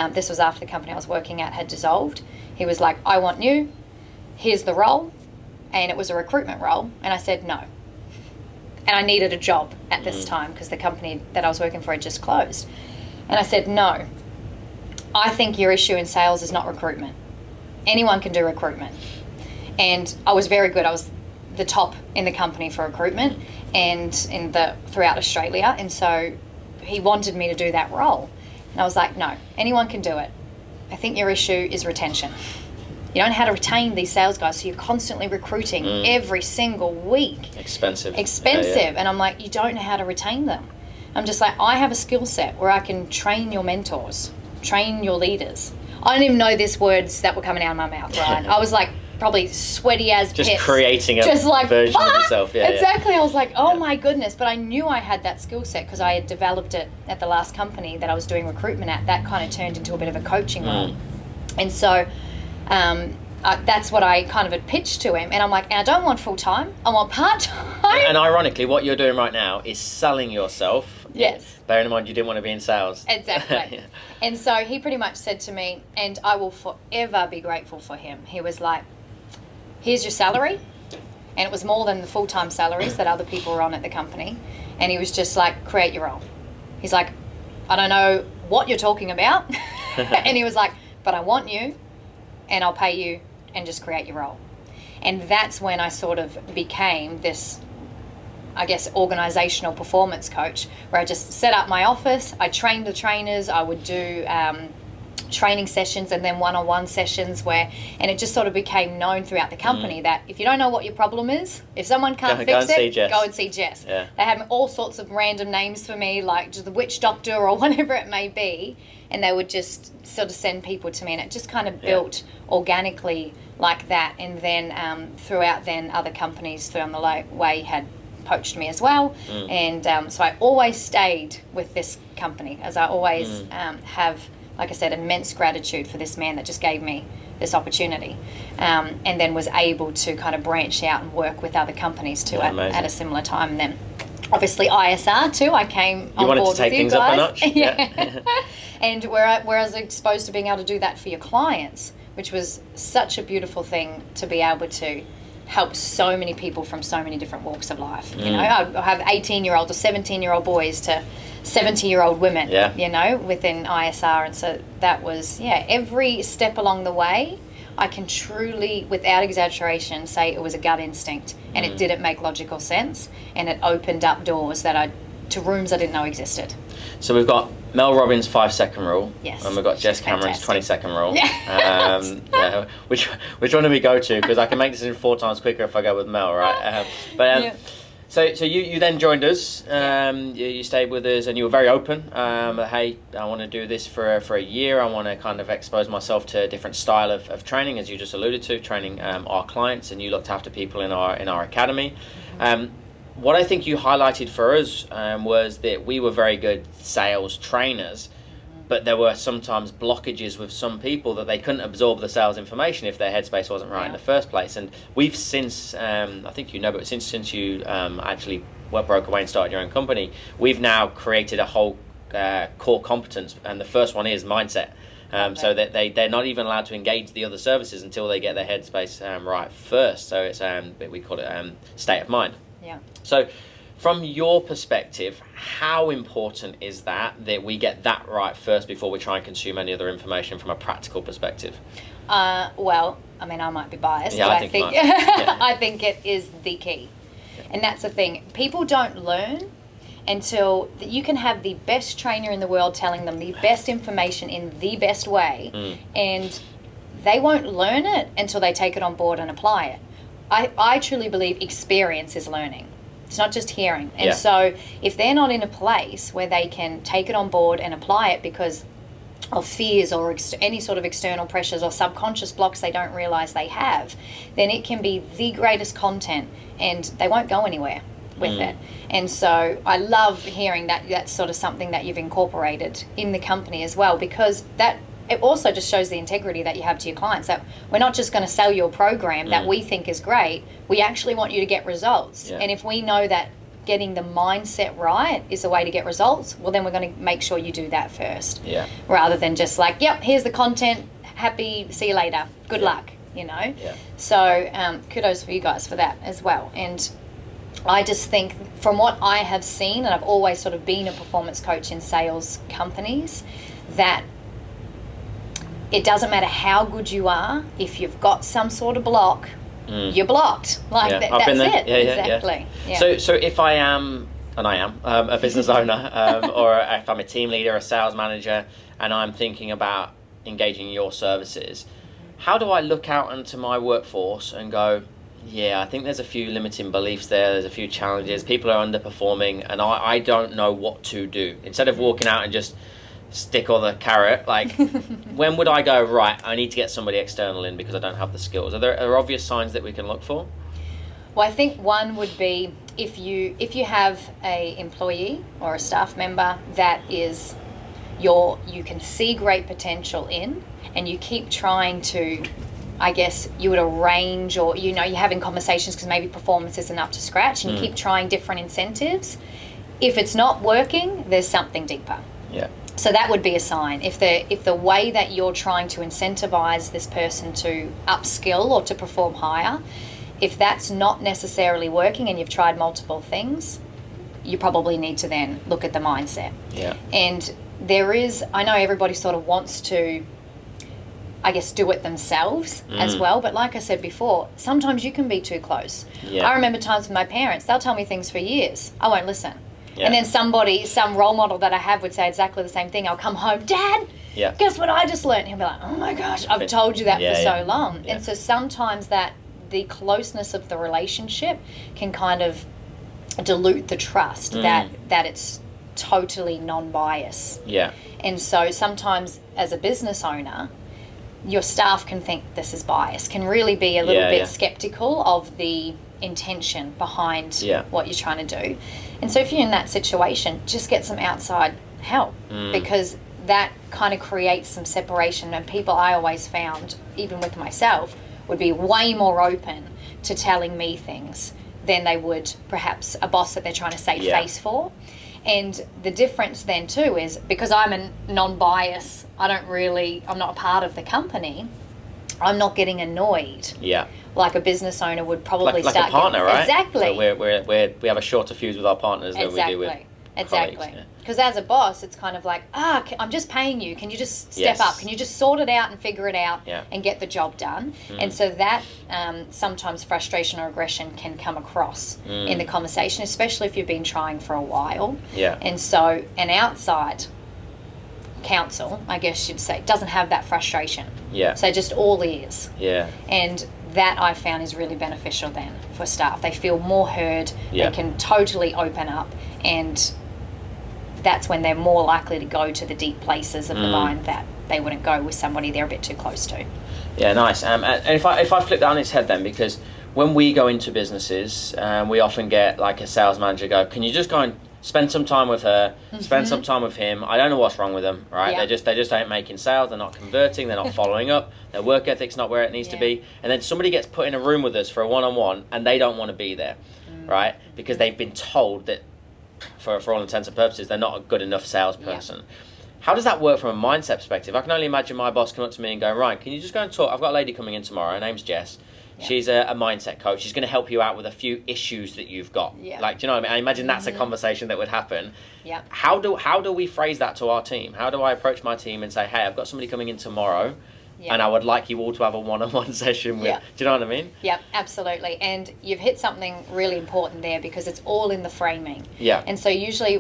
This was after the company I was working at had dissolved. He was like, I want you. Here's the role. And it was a recruitment role. And I said no. And I needed a job at this time because the company that I was working for had just closed. And I said, no, I think your issue in sales is not recruitment. Anyone can do recruitment. And I was very good. I was the top in the company for recruitment and throughout Australia. And so he wanted me to do that role. And I was like, no, anyone can do it. I think your issue is retention. You don't know how to retain these sales guys, so you're constantly recruiting every single week. Expensive. Yeah. And I'm like, you don't know how to retain them. I'm just like, I have a skill set where I can train your mentors, train your leaders. I don't even know these words that were coming out of my mouth, right? I was like, probably sweaty as pits. Just creating a version of yourself. Yeah, exactly. I was like, oh my goodness. But I knew I had that skill set because I had developed it at the last company that I was doing recruitment at. That kind of turned into a bit of a coaching role. And so that's what I kind of had pitched to him. And I'm like, and I don't want full-time. I want part-time. And ironically, what you're doing right now is selling yourself. Yes. Bearing in mind you didn't want to be in sales. Exactly. And so he pretty much said to me, and I will forever be grateful for him. He was like, here's your salary. And it was more than the full-time salaries that other people were on at the company. And he was just like, create your role. He's like, I don't know what you're talking about. And he was like, but I want you and I'll pay you and just create your role. And that's when I sort of became this, I guess, organizational performance coach, where I just set up my office. I trained the trainers. I would do training sessions and then one-on-one sessions and it just sort of became known throughout the company that if you don't know what your problem is, if someone can't fix it, go and see Jess. Yeah. They have all sorts of random names for me, like just the witch doctor or whatever it may be, and they would just sort of send people to me, and it just kind of built organically like that. And then throughout then other companies throughout the way had poached me as well. And so I always stayed with this company, as I always have like I said, immense gratitude for this man that just gave me this opportunity, and then was able to kind of branch out and work with other companies too at a similar time. And then obviously ISR too, I came on board with you guys. You wanted to take things up a notch? Yeah. And where I was exposed to being able to do that for your clients, which was such a beautiful thing to be able to help so many people from so many different walks of life. You know, I have 18-year-old or 17-year-old boys to 70-year-old women, you know, within ISR. And so that was, every step along the way, I can truly, without exaggeration, say it was a gut instinct, and it didn't make logical sense, and it opened up doors to rooms I didn't know existed. So we've got Mel Robbins' 5-second rule. Yes. And we've got Jess Cameron's 20-second rule. Yeah. Which one do we go to? Because I can make this in 4 times quicker if I go with Mel, right? So you then joined us. You stayed with us, and you were very open. Hey, I want to do this for a year. I want to kind of expose myself to a different style of training, as you just alluded to, training our clients, and you looked after people in our academy. What I think you highlighted for us was that we were very good sales trainers, but there were sometimes blockages with some people that they couldn't absorb the sales information if their headspace wasn't right in the first place. And we've since, I think you know, but since you actually broke away and started your own company, we've now created a whole core competence, and the first one is mindset. So that they're not even allowed to engage the other services until they get their headspace right first. So it's we call it state of mind. Yeah. So from your perspective, how important is that we get that right first before we try and consume any other information from a practical perspective? Well, I mean, I might be biased, but I think I think it is the key. And that's the thing. People don't learn until you can have the best trainer in the world telling them the best information in the best way, and they won't learn it until they take it on board and apply it. I truly believe experience is learning. It's not just hearing. And so if they're not in a place where they can take it on board and apply it because of fears or any sort of external pressures or subconscious blocks they don't realize they have, then it can be the greatest content and they won't go anywhere with it. And so I love hearing that that's sort of something that you've incorporated in the company as well, because that it also just shows the integrity that you have to your clients, that we're not just going to sell you a program that we think is great. We actually want you to get results. And if we know that getting the mindset right is the way to get results, well, then we're going to make sure you do that first. Rather than just like, yep, here's the content, happy, see you later, good luck, you know. So kudos for you guys for that as well. And I just think from what I have seen, and I've always sort of been a performance coach in sales companies, that it doesn't matter how good you are, if you've got some sort of block, you're blocked. Like that's it. Exactly. So if I am, and I am, a business owner, or if I'm a team leader, a sales manager, and I'm thinking about engaging your services, how do I look out into my workforce and go, I think there's a few limiting beliefs there's a few challenges, people are underperforming, and I don't know what to do. Instead of walking out and just stick or the carrot, like when would I go, right, I need to get somebody external in because I don't have the skills? Are there obvious signs that we can look for? Well, I think one would be if you have a employee or a staff member that is you can see great potential in, and you keep trying to, I guess you would arrange, or you're having conversations because maybe performance isn't up to scratch, and you keep trying different incentives. If it's not working, there's something deeper. So that would be a sign. If the way that you're trying to incentivize this person to upskill or to perform higher, if that's not necessarily working and you've tried multiple things, you probably need to then look at the mindset. And I know everybody sort of wants to, I guess, do it themselves as well. But like I said before, sometimes you can be too close. I remember times with my parents, they'll tell me things for years. I won't listen. And then some role model that I have would say exactly the same thing. I'll come home, Dad, guess what I just learned? He'll be like, oh my gosh, I've told you that for so long. And so sometimes that the closeness of the relationship can kind of dilute the trust that it's totally non-bias. And so sometimes as a business owner, your staff can think this is bias, can really be a little bit skeptical of the intention behind what you're trying to do. And so if you're in that situation, just get some outside help, because that kind of creates some separation, and people, I always found, even with myself, would be way more open to telling me things than they would perhaps a boss that they're trying to save face for. And the difference then too is, because I'm a non-bias, I'm not a part of the company, I'm not getting annoyed. Yeah. Like a business owner would probably like start a partner, getting, right? Exactly. So we have a shorter fuse with our partners than we do with Exactly. Because as a boss, it's kind of like, I'm just paying you. Can you just step up? Can you just sort it out and figure it out and get the job done? And so that sometimes frustration or aggression can come across in the conversation, especially if you've been trying for a while. Yeah. And so an outside counsel, I guess you'd say, doesn't have that frustration. Yeah. So just all ears. Yeah. And that I found is really beneficial then for staff. They feel more heard. Yeah. They can totally open up, and that's when they're more likely to go to the deep places of the mind that they wouldn't go with somebody they're a bit too close to. Yeah, nice. And if I flip that on its head then, because when we go into businesses, we often get like a sales manager go, can you just go and spend some time with her, spend some time with him. I don't know what's wrong with them, right? Yeah. They just ain't making sales, they're not converting, they're not following up, their work ethic's not where it needs to be. And then somebody gets put in a room with us for a one-on-one and they don't want to be there, right? Because they've been told that for all intents and purposes, they're not a good enough salesperson. Yeah. How does that work from a mindset perspective? I can only imagine my boss coming up to me and going, Ryan, can you just go and talk? I've got a lady coming in tomorrow. Her name's Jess. Yeah. She's a mindset coach. She's going to help you out with a few issues that you've got. Yeah. Like, do you know what I mean? I imagine that's a conversation that would happen. Yeah. How do we phrase that to our team? How do I approach my team and say, hey, I've got somebody coming in tomorrow, and I would like you all to have a one-on-one session with... Yeah. Do you know what I mean? Yep, absolutely. And you've hit something really important there, because it's all in the framing. Yeah. And so usually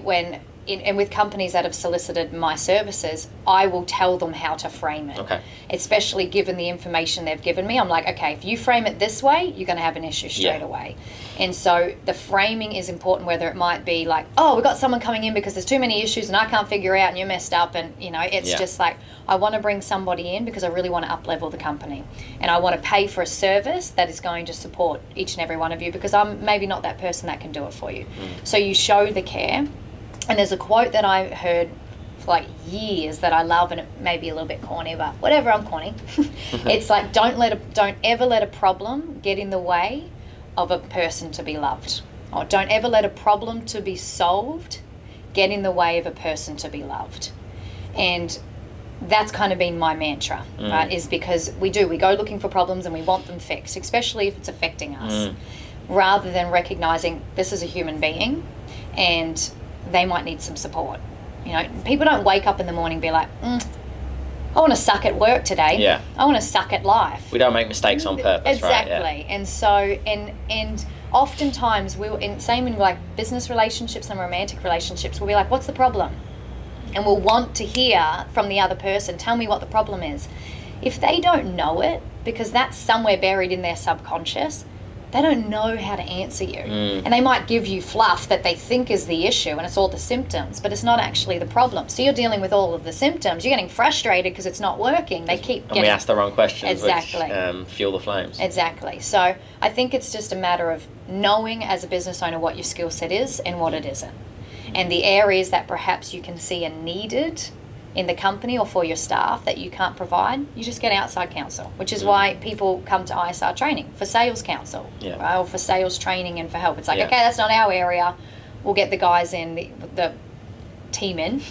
and with companies that have solicited my services, I will tell them how to frame it. Okay. Especially given the information they've given me. I'm like, okay, if you frame it this way, you're going to have an issue straight away. And so the framing is important, whether it might be like, oh, we've got someone coming in because there's too many issues and I can't figure out and you're messed up. And, it's just like, I want to bring somebody in because I really want to up-level the company. And I want to pay for a service that is going to support each and every one of you, because I'm maybe not that person that can do it for you. So you show the care. And there's a quote that I heard for like years that I love, and it may be a little bit corny, but whatever, I'm corny. It's like, don't ever let a problem get in the way of a person to be loved. Or don't ever let a problem to be solved get in the way of a person to be loved. And that's kind of been my mantra, right? Is because we go looking for problems and we want them fixed, especially if it's affecting us, rather than recognizing this is a human being and they might need some support. People don't wake up in the morning and be like, I want to suck at work today. Yeah. I want to suck at life. We don't make mistakes on purpose, exactly. Right? Yeah. And so, and oftentimes same in like business relationships and romantic relationships, we'll be like, what's the problem? And we'll want to hear from the other person, tell me what the problem is. If they don't know it, because that's somewhere buried in their subconscious, they don't know how to answer you. And they might give you fluff that they think is the issue and it's all the symptoms, but it's not actually the problem. So you're dealing with all of the symptoms. You're getting frustrated because it's not working. We ask the wrong questions, exactly. Which fuel the flames. Exactly. So I think it's just a matter of knowing as a business owner what your skill set is and what it isn't. And the areas that perhaps you can see are needed in the company or for your staff that you can't provide, you just get outside counsel, which is why people come to ISR training for sales counsel, right? Or for sales training and for help. It's like, okay, that's not our area. We'll get the guys in, the team in,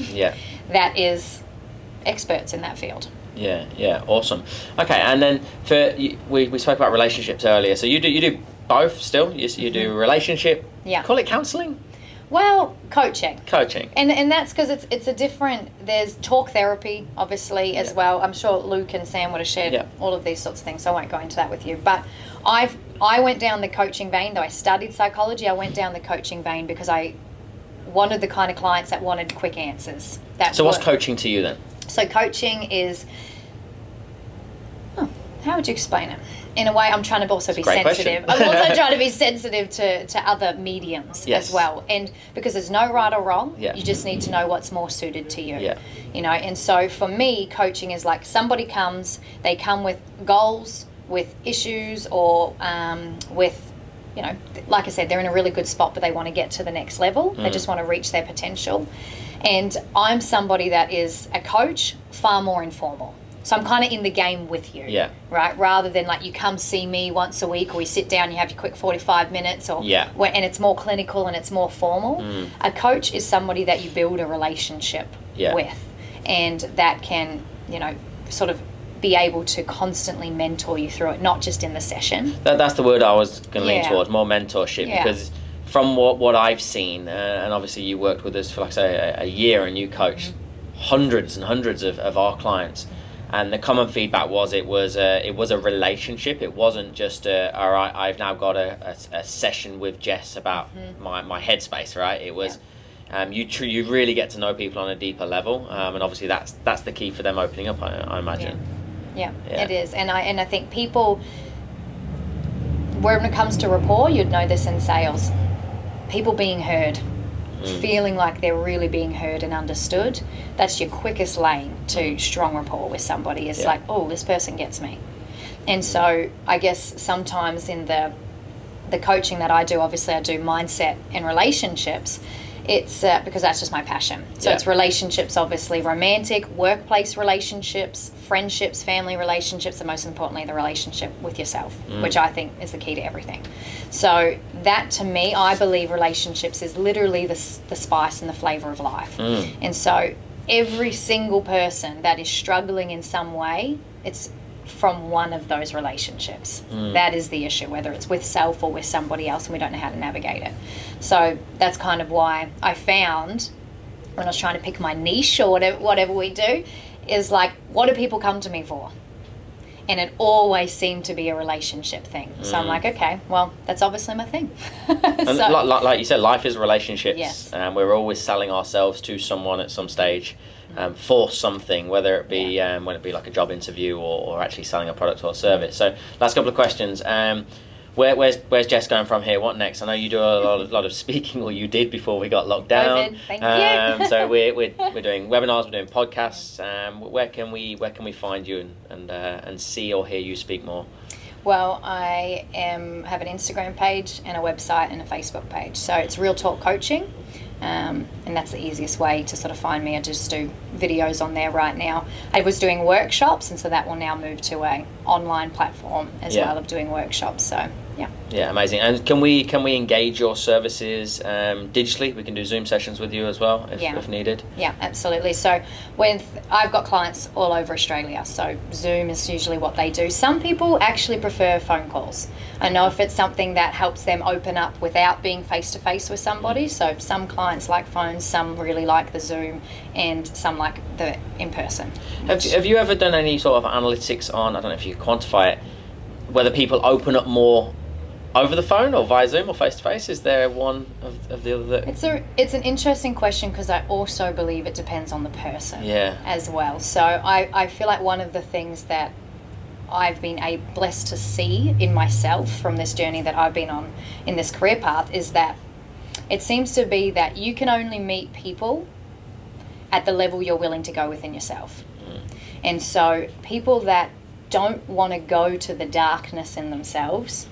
that is experts in that field. Yeah, awesome. Okay, and then we spoke about relationships earlier. So you do both still? You do relationship. Yeah. Call it counselling. Well, coaching. And that's because it's a different, there's talk therapy, obviously, as well. I'm sure Luke and Sam would have shared all of these sorts of things, so I won't go into that with you. But I went down the coaching vein, though I studied psychology, I went down the coaching vein because I wanted the kind of clients that wanted quick answers. So what's coaching to you then? So coaching is, how would you explain it? In a way, I'm trying to also be sensitive. I'm also trying to be sensitive to other mediums as well. And because there's no right or wrong, you just need to know what's more suited to you. And so for me, coaching is like somebody comes, they come with goals, with issues, or with, like I said, they're in a really good spot, but they want to get to the next level. They just want to reach their potential. And I'm somebody that is a coach, far more informal. So I'm kind of in the game with you, right? Rather than like you come see me once a week, or we sit down, you have your quick 45 minutes, or and it's more clinical and it's more formal. A coach is somebody that you build a relationship with, and that can, you know, sort of be able to constantly mentor you through it, not just in the session. That's the word I was going to lean towards, more mentorship, because from what I've seen, and obviously you worked with us for, like I say, a year, and you coached hundreds and hundreds of our clients. And the common feedback was it was a relationship. It wasn't just all right, I've now got a session with Jess about my headspace, right? It was you really get to know people on a deeper level, and obviously that's the key for them opening up, I imagine. Yeah, it is. And I think people, when it comes to rapport, you'd know this in sales, people being heard, feeling like they're really being heard and understood, that's your quickest lane to strong rapport with somebody. It's like, oh, this person gets me. And so I guess sometimes in the coaching that I do, obviously I do mindset and relationships. It's because that's just my passion. So it's relationships, obviously romantic, workplace relationships, friendships, family relationships, and most importantly, the relationship with yourself, which I think is the key to everything. So that, to me, I believe relationships is literally the spice and the flavor of life. And so every single person that is struggling in some way, it's from one of those relationships. That is the issue, whether it's with self or with somebody else, and we don't know how to navigate it. So that's kind of why I found, when I was trying to pick my niche or whatever we do, is like, what do people come to me for? And it always seemed to be a relationship thing. So I'm like, okay, well, that's obviously my thing. And like you said, life is relationships. We're always selling ourselves to someone at some stage. For something, whether it be like a job interview or actually selling a product or a service. So last couple of questions. Where's Jess going from here? What next? I know you do a lot of speaking, or you did before we got locked down. COVID, thank you. So we're doing webinars, we're doing podcasts. Where can we find you and see or hear you speak more? Well, I have an Instagram page and a website and a Facebook page. So it's Real Talk Coaching. And that's the easiest way to sort of find me. I just do videos on there right now. I was doing workshops, and so that will now move to a online platform as well of doing workshops. So yeah, amazing. And can we engage your services digitally? We can do Zoom sessions with you as well if needed. Yeah, absolutely. So I've got clients all over Australia, so Zoom is usually what they do. Some people actually prefer phone calls. I know if it's something that helps them open up without being face to face with somebody. So some clients like phones, some really like the Zoom, and some like the in person. Have you ever done any sort of analytics on, I don't know if you quantify it, whether people open up more over the phone or via Zoom or face to face? Is there one of the other? It's an interesting question, because I also believe it depends on the person as well. So I feel like one of the things that I've been blessed to see in myself from this journey that I've been on in this career path is that it seems to be that you can only meet people at the level you're willing to go within yourself. And so people that don't want to go to the darkness in themselves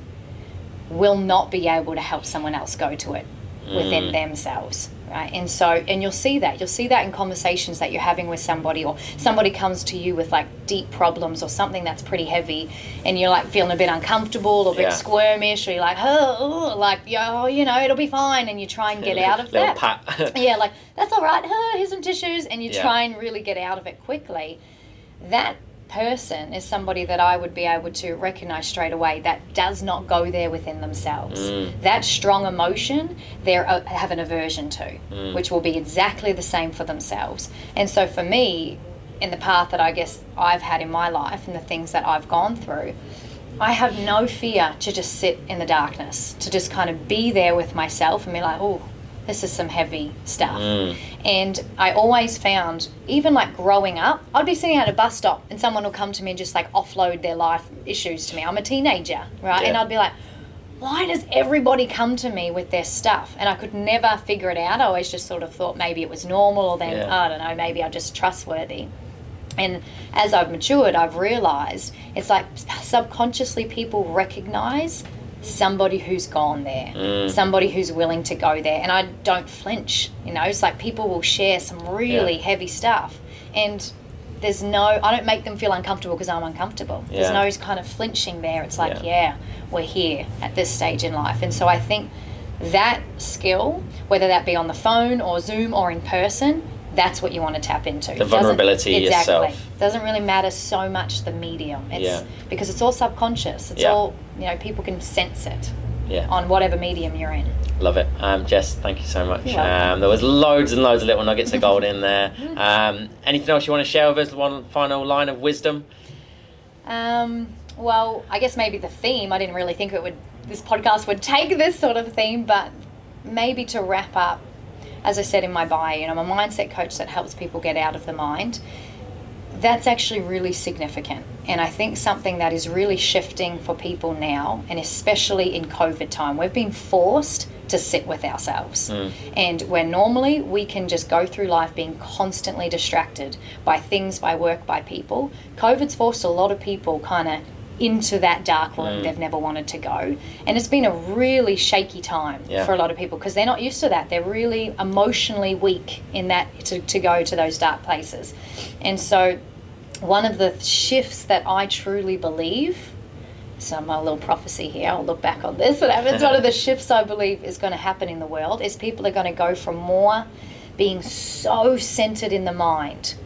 will not be able to help someone else go to it within themselves, right? And so, and you'll see that in conversations that you're having with somebody, or somebody comes to you with like deep problems or something that's pretty heavy, and you're like feeling a bit uncomfortable or a bit squirmish, or you're like, it'll be fine, and you try and get out of that. Pat. Yeah, like, that's all right, here's some tissues, and you try and really get out of it quickly. That person is somebody that I would be able to recognize straight away that does not go there within themselves. That strong emotion they have an aversion to, which will be exactly the same for themselves. And so for me, in the path that I guess I've had in my life and the things that I've gone through, I have no fear to just sit in the darkness, to just kind of be there with myself and be like, oh, this is some heavy stuff. And I always found, even like growing up, I'd be sitting at a bus stop and someone will come to me and just like offload their life issues to me. I'm a teenager, right? And I'd be like, why does everybody come to me with their stuff? And I could never figure it out. I always just sort of thought maybe it was normal, or then, I don't know, maybe I'm just trustworthy. And as I've matured, I've realized it's like subconsciously people recognize somebody who's gone there, somebody who's willing to go there. And I don't flinch, it's like people will share some really heavy stuff, and I don't make them feel uncomfortable because I'm uncomfortable. There's no kind of flinching there. It's like, we're here at this stage in life. And so I think that skill, whether that be on the phone or Zoom or in person, that's what you want to tap into. The vulnerability yourself. Doesn't really matter so much the medium. Because it's all subconscious. It's all, people can sense it on whatever medium you're in. Love it. Jess, thank you so much. There was loads and loads of little nuggets of gold in there. Anything else you want to share with us? One final line of wisdom? Well, I guess maybe the theme. I didn't really think this podcast would take this sort of theme, but maybe to wrap up, as I said in my bio, I'm a mindset coach that helps people get out of the mind. That's actually really significant. And I think something that is really shifting for people now, and especially in COVID time, we've been forced to sit with ourselves. And where normally we can just go through life being constantly distracted by things, by work, by people, COVID's forced a lot of people kind of into that dark room they've never wanted to go. And it's been a really shaky time for a lot of people because they're not used to that. They're really emotionally weak in that to go to those dark places. And so one of the shifts that I truly believe, so my little prophecy here, I'll look back on this, it's one of the shifts I believe is going to happen in the world is people are going to go from more being so centered in the mind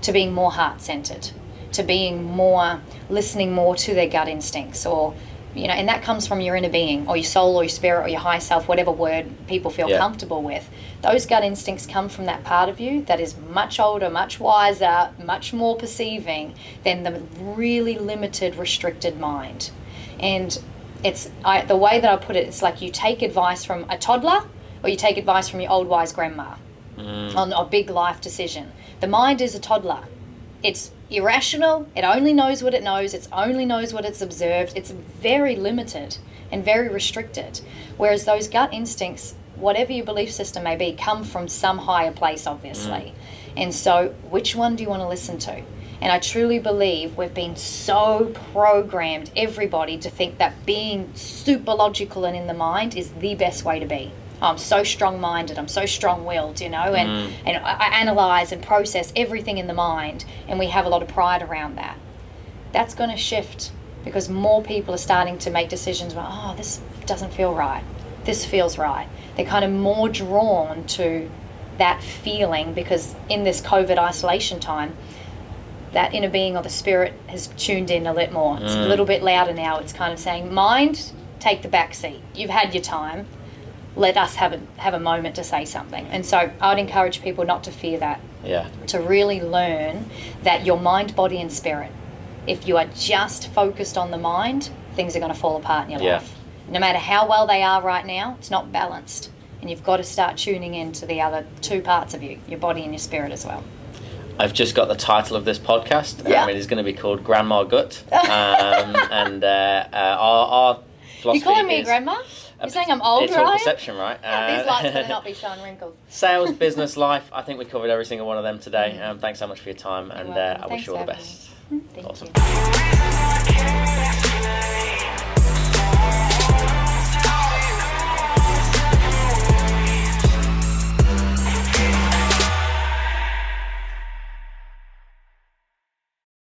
to being more heart-centered, to being more, listening more to their gut instincts, or, and that comes from your inner being or your soul or your spirit or your high self, whatever word people feel comfortable with. Those gut instincts come from that part of you that is much older, much wiser, much more perceiving than the really limited, restricted mind. And the way that I put it, it's like you take advice from a toddler or you take advice from your old wise grandma on a big life decision. The mind is a toddler. It's irrational. It only knows what it knows. It only knows what it's observed. It's very limited and very restricted. Whereas those gut instincts, whatever your belief system may be, come from some higher place, obviously. And so which one do you want to listen to? And I truly believe we've been so programmed, everybody, to think that being super logical and in the mind is the best way to be. I'm so strong-minded, I'm so strong-willed, and I analyse and process everything in the mind, and we have a lot of pride around that. That's going to shift because more people are starting to make decisions about, this doesn't feel right, this feels right. They're kind of more drawn to that feeling because in this COVID isolation time, that inner being or the spirit has tuned in a little more. It's a little bit louder now. It's kind of saying, mind, take the back seat. You've had your time. Let us have a moment to say something. And so I would encourage people not to fear that. To really learn that your mind, body and spirit, if you are just focused on the mind, things are going to fall apart in your life. No matter how well they are right now, it's not balanced. And you've got to start tuning into the other two parts of you, your body and your spirit as well. I've just got the title of this podcast. It is going to be called Grandma Gut. And our philosophy You calling me a grandma? You're saying I'm old, it's all perception, right? These lights better not be showing wrinkles. Sales, business, life. I think we covered every single one of them today. Thanks so much for your time, and I wish you all the best. Thank you.